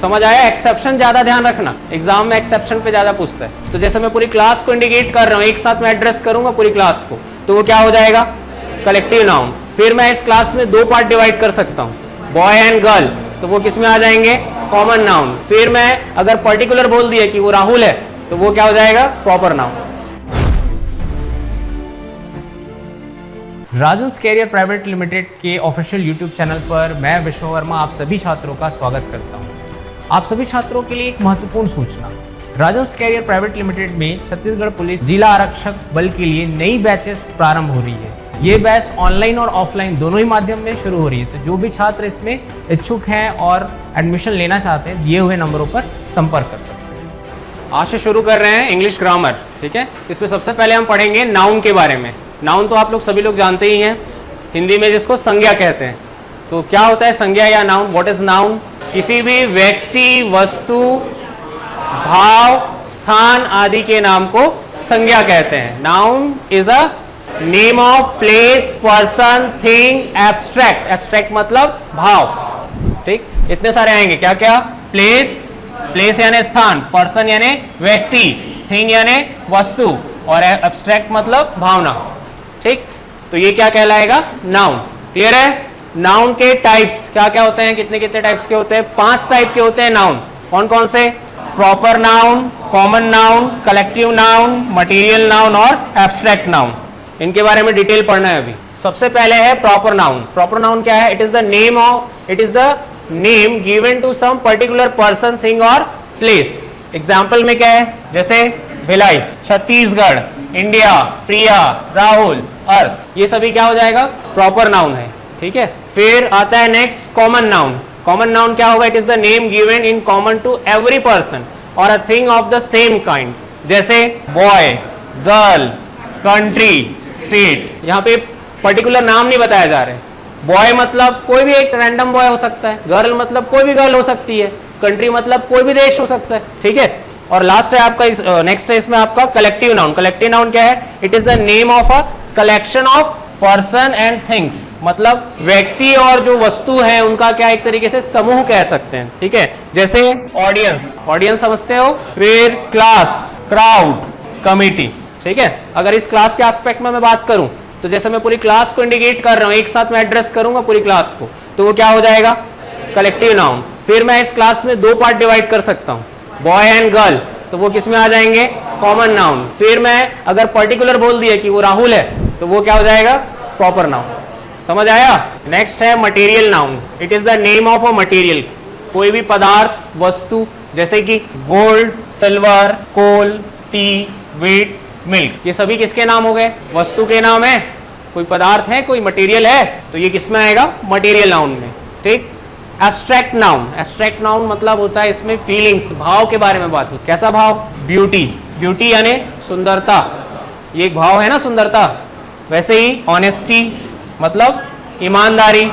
समझ आया? एक्सेप्शन ज्यादा ध्यान रखना, एग्जाम में एक्सेप्शन पे ज्यादा पूछता है। तो जैसे मैं पूरी क्लास को इंडिकेट कर रहा हूँ, एक साथ मैं एड्रेस करूंगा पूरी क्लास को, तो वो क्या हो जाएगा? Collective noun. फिर मैं इस क्लास में दो पार्ट डिवाइड कर सकता हूँ, बॉय एंड गर्ल, तो वो किस में आ जाएंगे? Common noun. फिर मैं अगर पर्टिकुलर बोल दिया कि वो राहुल है, तो वो क्या हो जाएगा? Proper noun. Rajan's career private limited के ऑफिशियल यूट्यूब चैनल पर मैं विश्व वर्मा आप सभी छात्रों का स्वागत करता हूं। आप सभी छात्रों के लिए एक महत्वपूर्ण सूचना, राजन्स कैरियर प्राइवेट लिमिटेड में छत्तीसगढ़ पुलिस जिला आरक्षक बल के लिए नई बैचेस प्रारंभ हो रही है। ये बैच ऑनलाइन और ऑफलाइन दोनों ही माध्यम में शुरू हो रही है। तो जो भी छात्र इसमें इच्छुक हैं और एडमिशन लेना चाहते हैं, दिए हुए नंबरों पर संपर्क कर सकते हैं। आज से शुरू कर रहे हैं इंग्लिश ग्रामर, ठीक है। इसमें सबसे पहले हम पढ़ेंगे नाउन के बारे में। नाउन तो आप लोग सभी लोग जानते ही हैं, हिंदी में जिसको संज्ञा कहते हैं। तो क्या होता है संज्ञा या नाउन? What is noun? किसी भी व्यक्ति, वस्तु, भाव, स्थान आदि के नाम को संज्ञा कहते हैं। Noun is a name of place, person, thing, abstract. Abstract मतलब भाव, ठीक। इतने सारे आएंगे, क्या क्या? प्लेस, प्लेस यानी स्थान, पर्सन यानी व्यक्ति, थिंग यानी वस्तु, और एब्स्ट्रैक्ट मतलब भावना, ठीक। तो ये क्या कहलाएगा? नाउन। क्लियर है? नाउन के टाइप्स क्या क्या होते हैं? कितने कितने टाइप्स के होते हैं? 5 टाइप के होते हैं नाउन। कौन कौन से? Proper noun, common noun, collective noun, material noun और एब्स्ट्रैक्ट नाउन। इनके बारे में डिटेल पढ़ना है अभी। सबसे पहले है प्रॉपर नाउन। प्रॉपर नाउन क्या है? It is the name given to some particular person, thing और प्लेस। एग्जाम्पल में क्या है? जैसे भिलाई, छत्तीसगढ़, इंडिया, प्रिया, राहुल, अर्थ, ये सभी क्या हो जाएगा? प्रॉपर नाउन है, ठीक है। फिर आता है next common noun. Common noun क्या होगा? It is the name given in common to every person or a thing of the same kind. जैसे बॉय, गर्ल, कंट्री, स्टेट। यहाँ पे पर्टिकुलर नाम नहीं बताया जा रहे। बॉय मतलब कोई भी एक रैंडम बॉय हो सकता है, गर्ल मतलब कोई भी गर्ल हो सकती है, कंट्री मतलब कोई भी देश हो सकता है, ठीक है। और लास्ट है आपका नेक्स्ट है इसमें आपका कलेक्टिव नाउन। कलेक्टिव नाउन क्या है? It is the name of a collection of person and things, मतलब व्यक्ति और जो वस्तु है उनका क्या एक तरीके से समूह कह सकते हैं, ठीक है। जैसे ऑडियंस, ऑडियंस समझते हो। फिर क्लास, क्राउड, कमिटी, ठीक है। अगर इस क्लास के एस्पेक्ट में मैं बात करूं, तो जैसे मैं पूरी क्लास को इंडिकेट कर रहा हूं, एक साथ मैं एड्रेस करूंगा पूरी क्लास को, तो वो क्या हो जाएगा? Collective noun. फिर मैं इस क्लास में दो पार्ट डिवाइड कर सकता हूं, बॉय एंड गर्ल, तो वो किस में आ जाएंगे? Common noun. फिर मैं अगर पर्टिकुलर बोल दिया कि वो राहुल है, तो वो क्या हो जाएगा? Proper noun. समझ आया? नेक्स्ट है material noun. It is the name of a material, कोई भी पदार्थ, वस्तु, जैसे कि गोल्ड, सिल्वर, कोल, टी, व्हीट, मिल्क। ये सभी किसके नाम हो गए? वस्तु के नाम है। कोई पदार्थ है, कोई मटेरियल है, तो ये किस में आएगा? मटेरियल नाउन में, ठीक। Abstract noun. एब्स्ट्रैक्ट नाउन मतलब होता है इसमें फीलिंग्स, भाव के बारे में बात होती है। कैसा भाव? ब्यूटी, ब्यूटी यानी सुंदरता, ये एक भाव है ना सुंदरता। वैसे ही ऑनेस्टी मतलब ईमानदारी,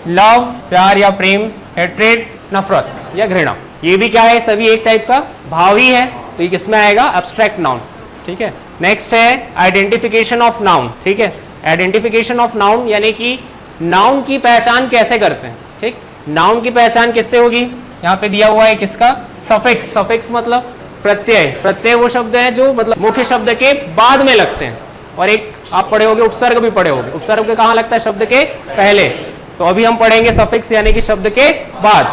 लव प्यार या प्रेम, हेट्रेड नफरत या घृणा, ये भी क्या है? सभी एक टाइप का भाव ही है, तो ये किसमें आएगा? एब्स्ट्रैक्ट नाउन, ठीक है। नेक्स्ट है आइडेंटिफिकेशन ऑफ नाउन, ठीक है। आइडेंटिफिकेशन ऑफ नाउन यानी कि नाउन की पहचान कैसे करते हैं, ठीक। नाउन की पहचान किससे होगी? यहाँ पे दिया हुआ है किसका? सफिक्स। सफिक्स मतलब प्रत्यय। प्रत्यय वो शब्द हैं जो मतलब मुख्य शब्द के बाद में लगते हैं, और एक आप पढ़े होगे उपसर्ग भी पढ़े होगे। उपसर्ग के कहाँ लगता है? शब्द के पहले। तो अभी हम पढ़ेंगे सफिक्स यानी कि शब्द के बाद।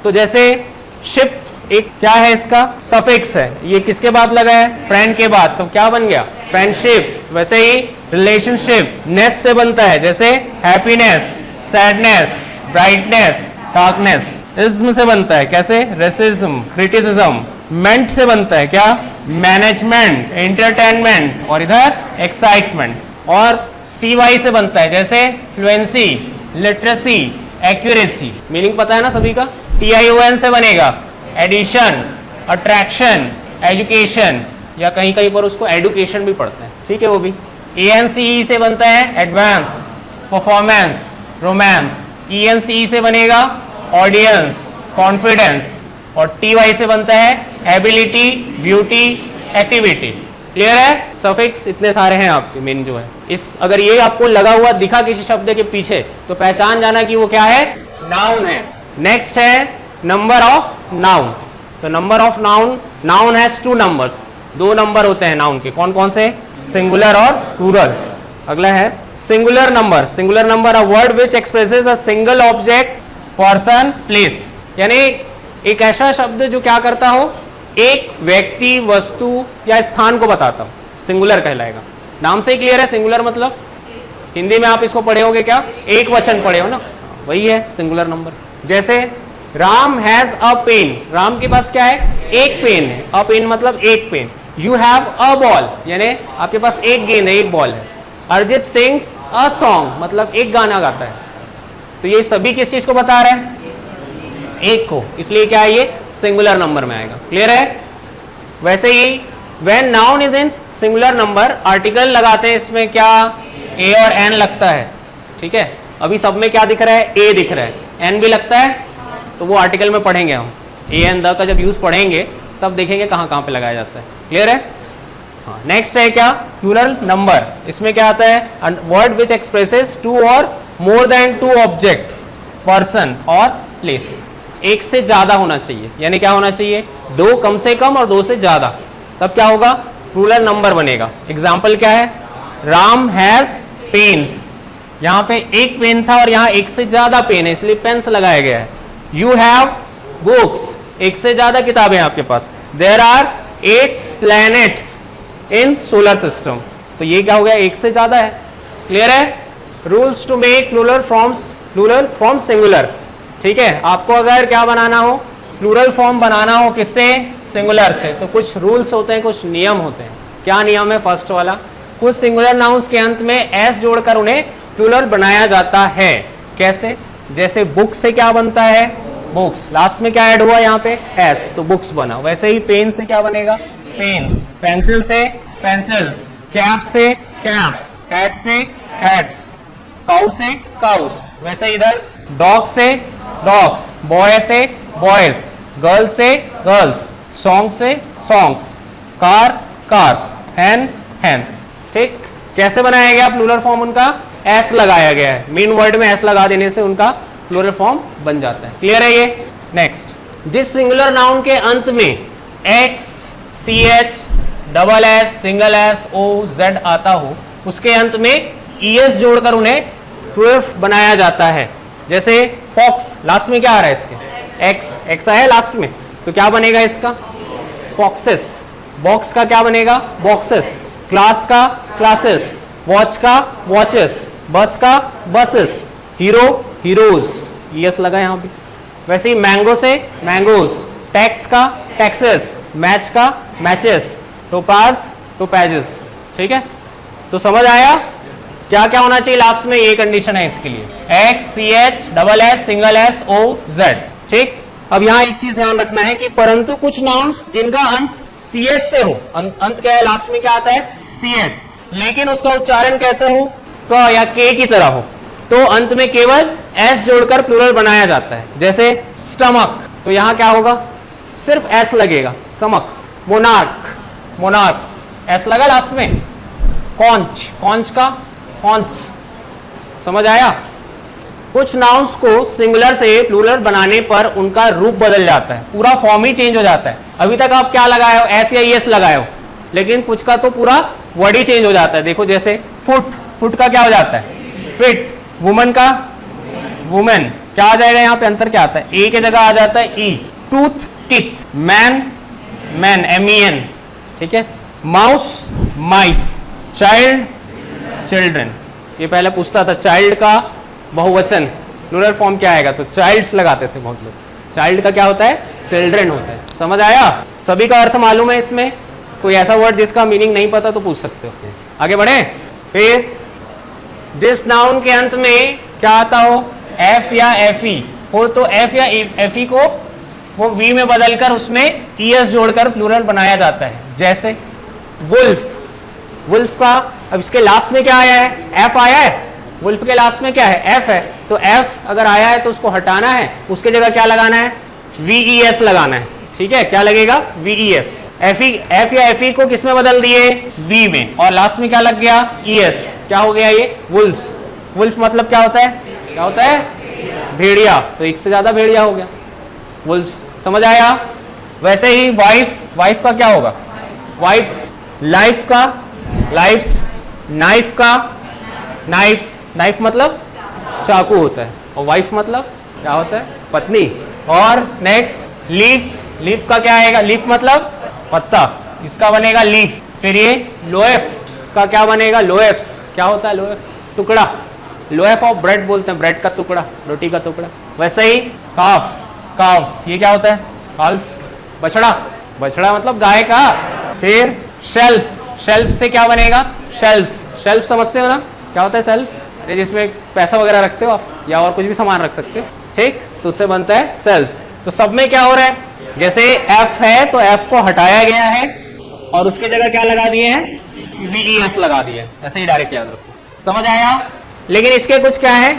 तो जैसे शिप एक क्या है? इसका सफिक्स है। ये किसके बाद लगा है? फ्रेंड के बाद, तो क्या बन गया? फ्रेंडशिप। वैसे ही रिलेशनशिप नेस से बनता है, जैसे happiness, sadness, brightness, darkness. Ism से बनता है, कैसे? Racism, criticism. मेंट से बनता है क्या? मैनेजमेंट, एंटरटेनमेंट, और इधर एक्साइटमेंट। और CY से बनता है, जैसे फ्लुएंसी, लिटरेसी, एक्यूरेसी। मीनिंग पता है ना सभी का? TION से बनेगा, एडिशन, अट्रैक्शन, एजुकेशन, या कहीं कहीं पर उसको एडुकेशन भी पढ़ते हैं, ठीक है। वो भी ANCE से बनता है, एडवांस, परफॉर्मेंस, रोमांस। ENCE से बनेगा, ऑडियंस, कॉन्फिडेंस, और TY से बनता है, एबिलिटी, ब्यूटी, एक्टिविटी। क्लियर है? सफिक्स इतने सारे हैं आपके मेन जो है। इस अगर ये आपको लगा हुआ दिखा किसी शब्द के पीछे, तो पहचान जाना कि वो क्या है? नाउन है। नेक्स्ट है नंबर ऑफ नाउन। तो number of noun, noun has 2 numbers, 2 number होते हैं नाउन के। कौन कौन से? सिंगुलर और प्लूरल। अगला है singular number. Singular number a word which expresses a single object, person, place. यानी एक ऐसा शब्द जो क्या करता हो, एक व्यक्ति, वस्तु या स्थान को बताता हो, सिंगुलर कहलाएगा। नाम से ही क्लियर है सिंगुलर मतलब। हिंदी में आप इसको पढ़े होगे क्या? एक वचन पढ़े हो ना, वही है सिंगुलर नंबर। जैसे Ram has a pen, Ram के पास क्या है? एक पेन है। अ पेन मतलब एक pen. You have a ball, यानी आपके पास एक गेंद है, एक बॉल है। अरिजीत सिंग्स अ सॉन्ग मतलब एक गाना गाता है। तो ये सभी किस चीज को बता रहे हैं? एक को, इसलिए क्या है ये सिंगुलर नंबर में आएगा। क्लियर है? वैसे ही when noun is in singular number, article लगाते हैं इसमें क्या? ए और एन लगता है। ठीक है, अभी सब में क्या दिख रहा है? ए दिख रहा है, एन भी लगता है। तो वो आर्टिकल में पढ़ेंगे हम, ए एन द का जब यूज पढ़ेंगे तब देखेंगे कहाँ कहाँ पे लगाया जाता है। क्लियर है? हाँ, नेक्स्ट है क्या? Plural number. इसमें क्या आता है? वर्ड विच एक्सप्रेसेस 2 और मोर देन 2 ऑब्जेक्ट्स, पर्सन और प्लेस। एक से ज्यादा होना चाहिए, यानी क्या होना चाहिए? 2 कम से कम और 2 से ज्यादा, तब क्या होगा? प्लूरल नंबर बनेगा। एग्जाम्पल क्या है? राम हैज पेन्स, यहाँ पे एक पेन था और यहाँ एक से ज्यादा पेन है, इसलिए पेन्स लगाया गया है। यू हैव बुक्स, एक से ज्यादा किताबें आपके पास। There are 8 planets in solar system, तो ये क्या हो गया? एक से ज्यादा है। क्लियर है? Rules to make plural from singular. ठीक है, आपको अगर क्या बनाना हो? प्लूरल फॉर्म बनाना हो, किससे? सिंगुलर से। तो कुछ रूल्स होते हैं, कुछ नियम होते हैं। क्या नियम है? फर्स्ट वाला, कुछ सिंगुलर नाउन्स के अंत में एस जोड़कर उन्हें प्लूरल बनाया जाता है। कैसे? जैसे बुक से क्या बनता है? बुक्स। लास्ट में क्या ऐड हुआ यहाँ पे? एस, तो बुक्स बना। वैसे ही पेन से क्या बनेगा? पेन्स। पेंसिल से पेंसिल्स। कैप से कैप्स। हैट से हैट्स। काउ से काउस। वैसे इधर डॉग से डॉग्स। बॉय से बॉयज। गर्ल से गर्ल्स। सॉन्ग से songs. Car cars. Hand hands. ठीक, कैसे बनाया गया प्लूरल फॉर्म उनका? एस लगाया गया है। मेन वर्ड में एस लगा देने से उनका प्लूरल फॉर्म बन जाता है। क्लियर है ये? नेक्स्ट, जिस सिंगुलर नाउन के अंत में X, C H, double S, single S, O, Z आता हो, उसके अंत में ईएस जोड़कर उन्हें प्लूरल बनाया जाता है। जैसे फॉक्स, लास्ट में क्या आ रहा है इसके? एक्स, एक्स आया लास्ट में, तो क्या बनेगा इसका? फॉक्सेस। बॉक्स का क्या बनेगा? बॉक्सेस। क्लास का क्लासेस। वॉच का वॉचेस। बस का बसेस। हीरो हीरोज, ईएस लगा यहाँ पे। वैसे ही मैंगो से मैंगोज। टैक्स का टैक्सेस। मैच का मैचेस। टोपाज टोपैजेस। ठीक है, तो समझ आया क्या क्या होना चाहिए लास्ट में? ये कंडीशन है इसके लिए, X, C H, double S, single S, O, Z. ठीक, अब यहाँ एक चीज ध्यान रखना है कि परंतु कुछ नाउन्स जिनका अंत सी एच से हो, अंत क्या है? लास्ट में क्या आता है? सी एच, लेकिन उसका उच्चारण कैसे हो? क या के की तरह हो, तो अंत में केवल एस जोड़कर प्लूरल बनाया जाता है। जैसे स्टमक, तो यहाँ क्या होगा? सिर्फ एस लगेगा, स्टमक्स। मोनार्क, मोनार्क्स, एस लगा लास्ट में। कॉन्च, कॉन्च का कॉन्च। समझ आया? कुछ नाउन्स को सिंगुलर से प्लूरल बनाने पर उनका रूप बदल जाता है, पूरा फॉर्म ही चेंज हो जाता है। अभी तक आप क्या लगाए हो? एस या ईएस लगाए हो, लेकिन कुछ का तो पूरा वर्ड ही चेंज हो जाता है। देखो जैसे फुट, फुट का क्या हो जाता है? फिट। वुमन का वुमेन, क्या आ जाएगा यहाँ पे? अंतर क्या आता है? ए के जगह आ जाता है E. Tooth teeth. Man men, MEN। ठीक है, माउस माइस। Child children. ये पहले पूछता था चाइल्ड का बहुवचन प्लूरल फॉर्म क्या आएगा, तो चाइल्ड्स लगाते थे बहुत लोग। चाइल्ड का क्या होता है? चिल्ड्रन होता है। समझ आया? सभी का अर्थ मालूम है इसमें? कोई ऐसा वर्ड जिसका मीनिंग नहीं पता तो पूछ सकते हो। आगे बढ़े। फिर जिस नाउन के अंत में क्या आता हो? एफ या एफई हो, तो एफ या एफई को वो वी में बदलकर उसमें ईएस जोड़कर प्लूरल बनाया जाता है। जैसे वुल्फ, वुल्फ का अब इसके लास्ट में क्या आया है? एफ आया है। वुल्फ के लास्ट में क्या है? एफ है, तो एफ अगर आया है तो उसको हटाना है, उसके जगह क्या लगाना है? VES लगाना है। ठीक है, क्या लगेगा? VES। एफ या एफई को किस में बदल दिए? वी में, और लास्ट में क्या लग गया? ES। क्या हो गया ये? वुल्फ्स। वुल्फ मतलब क्या होता है? क्या होता है? भेड़िया, तो एक से ज्यादा भेड़िया हो गया। वुल्व्स, समझ आया। वैसे ही वाइफ, वाइफ का क्या होगा, वाइफ्स, लाइफ का लाइफ्स, नाइफ का नाइफ्स, नाइफ मतलब चाकू होता है, और वाइफ मतलब क्या होता है, पत्नी। और नेक्स्ट लीफ, लीफ का क्या आएगा, लीफ मतलब पत्ता, इसका बनेगा लीव्स। फिर ये लोएफ का क्या बनेगा, लोएफ्स, क्या होता है लोएफ, टुकड़ा, लोएफ ऑफ ब्रेड बोलते हैं, ब्रेड का टुकड़ा, रोटी का टुकड़ा। वैसे ही काफ, काफ्स, ये क्या होता है, काल्फ, बछड़ा, बछड़ा मतलब गाय का। फिर शेल्फ, शेल्फ से क्या बनेगा, शेल्फ्स, शेल्फ समझते हो ना, क्या होता है शेल्फ, अरे जिसमें पैसा वगैरह रखते हो आप, या और कुछ भी सामान रख सकते हो, ठीक, तो उससे बनता है शेल्फ्स। तो सब में क्या हो रहा है, जैसे एफ है तो एफ को हटाया गया है और उसके जगह क्या लगा दिए हैं, VES लगा दिए, ऐसे ही डायरेक्ट याद रखो, समझ आया। लेकिन इसके कुछ क्या है,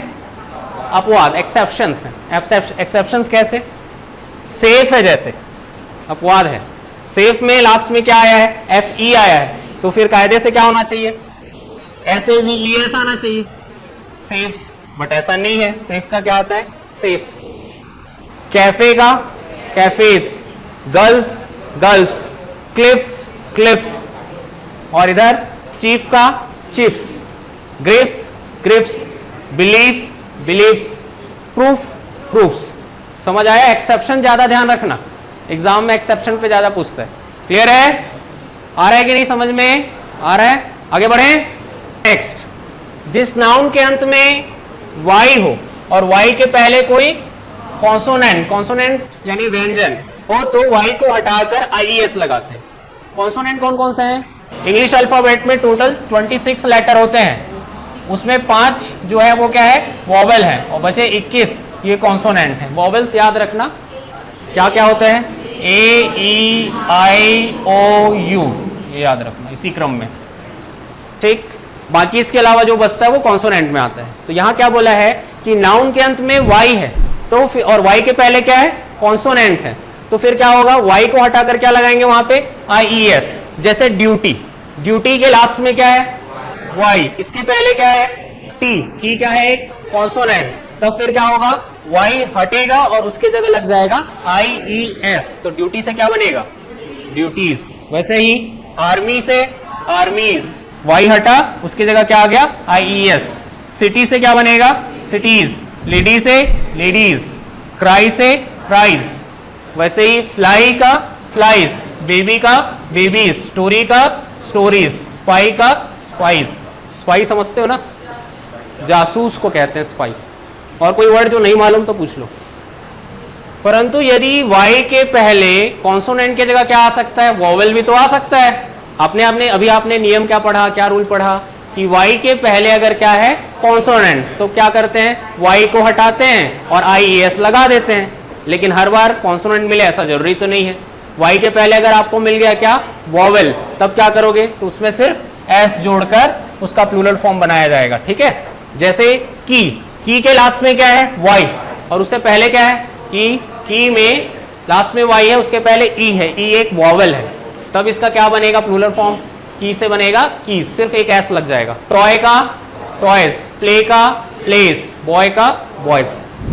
अपवाद, एक्सेप्शंस हैं। एक्सेप्शंस कैसे, सेफ है जैसे, अपवाद है, सेफ में लास्ट में क्या आया है, FE आया है, तो फिर कायदे से क्या होना चाहिए, ऐसे VES आना चाहिए, सेफ्स, बट ऐसा नहीं है, सेफ का क्या आता है, सेफ्स। कैफे का cafes, gulf gulfs, cliff cliffs, और इधर चीफ का chips, grief grips, belief beliefs, proof proofs. समझ आया। एक्सेप्शन ज्यादा ध्यान रखना, एग्जाम में एक्सेप्शन पे ज्यादा पूछता है। क्लियर है, आ रहा है कि नहीं समझ में, आ रहा है। आगे बढ़े। नेक्स्ट, जिस नाउन के अंत में वाई हो और वाई के पहले कोई कॉन्सोनेंट, कॉन्सोनेंट यानी व्यंजन हो, तो वाई को हटाकर IES लगाते हैं। कॉन्सोनेंट कौन कौन से हैं, इंग्लिश अल्फाबेट में टोटल 26 लेटर होते हैं, उसमें 5 जो है वो क्या है, वॉवेल है, और बचे 21 ये कॉन्सोनेंट है। वॉवेल्स याद रखना क्या क्या होते हैं, AEIOU, ये याद रखना इसी क्रम में, ठीक। बाकी इसके अलावा जो बचता है वो कॉन्सोनेंट में आता है। तो यहाँ क्या बोला है कि नाउन के अंत में वाई है तो फिर, और वाई के पहले क्या है, कॉन्सोनेंट है, तो फिर क्या होगा, वाई को हटाकर क्या लगाएंगे वहां पे, IES। जैसे ड्यूटी, ड्यूटी के लास्ट में क्या है, वाई, इसके पहले क्या है, टी क्या है, एक कॉन्सोनेंट, तब फिर क्या होगा, वाई हटेगा और उसके जगह लग जाएगा IES, तो ड्यूटी से क्या बनेगा, ड्यूटीज। वैसे ही आर्मी से आर्मीज, वाई हटा उसकी जगह क्या आ गया, IES। सिटी से क्या बनेगा, सिटीज। लेडी से लेडीज, क्राई से क्राइज। वैसे ही फ्लाई का फ्लाइज, बेबी का बेबीज, स्टोरी का स्टोरीज, स्पाई का स्पाइस। स्पाई समझते हो ना, जासूस को कहते हैं स्पाई। और कोई वर्ड जो नहीं मालूम तो पूछ लो। परंतु यदि वाई के पहले कॉन्सोनेंट की जगह क्या आ सकता है, वॉवेल भी तो आ सकता है। आपने अभी आपने नियम क्या पढ़ा, क्या रूल पढ़ा कि वाई के पहले अगर क्या है कॉन्सोनेंट, तो क्या करते हैं, वाई को हटाते हैं और IES लगा देते हैं। लेकिन हर बार कॉन्सोनेंट मिले ऐसा जरूरी तो नहीं है। वाई के पहले अगर आपको मिल गया क्या, वॉवेल, तब क्या करोगे, तो उसमें सिर्फ S जोड़कर उसका प्लूरल फॉर्म बनाया जाएगा, ठीक है। जैसे की के लास्ट में क्या है, वाई, और उससे पहले क्या है, की में लास्ट में वाई है, उसके पहले E है, E एक वॉवेल है, तब इसका क्या बनेगा, प्लूरल फॉर्म की से बनेगा की, सिर्फ एक S लग जाएगा। टॉय का टॉयज, प्ले का प्लेस, बॉय का बॉयज,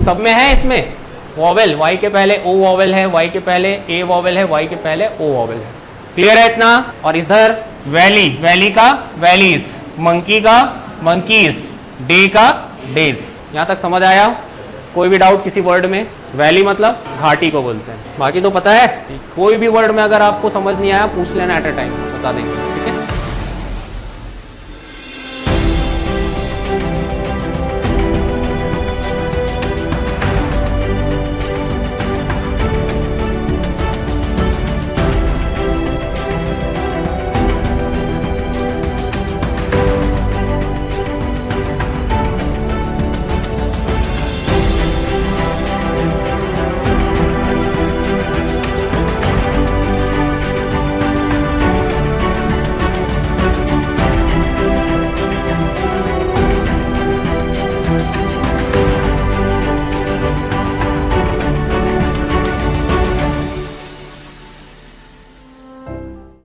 सब में है इसमें वॉवेल। वाई के पहले O वॉवेल है, वाई के पहले A वॉवेल है, वाई के पहले O वॉवेल है। क्लियर है इतना। और इधर वैली, वैली का वैलीज, मंकी का मंकीज, डे का डेज। यहाँ तक समझ आया। कोई भी डाउट किसी वर्ड में, वैली मतलब घाटी को बोलते हैं, बाकी तो पता है। कोई भी वर्ड में अगर आपको समझ नहीं आया पूछ लेना एट अ टाइम, बता देंगे।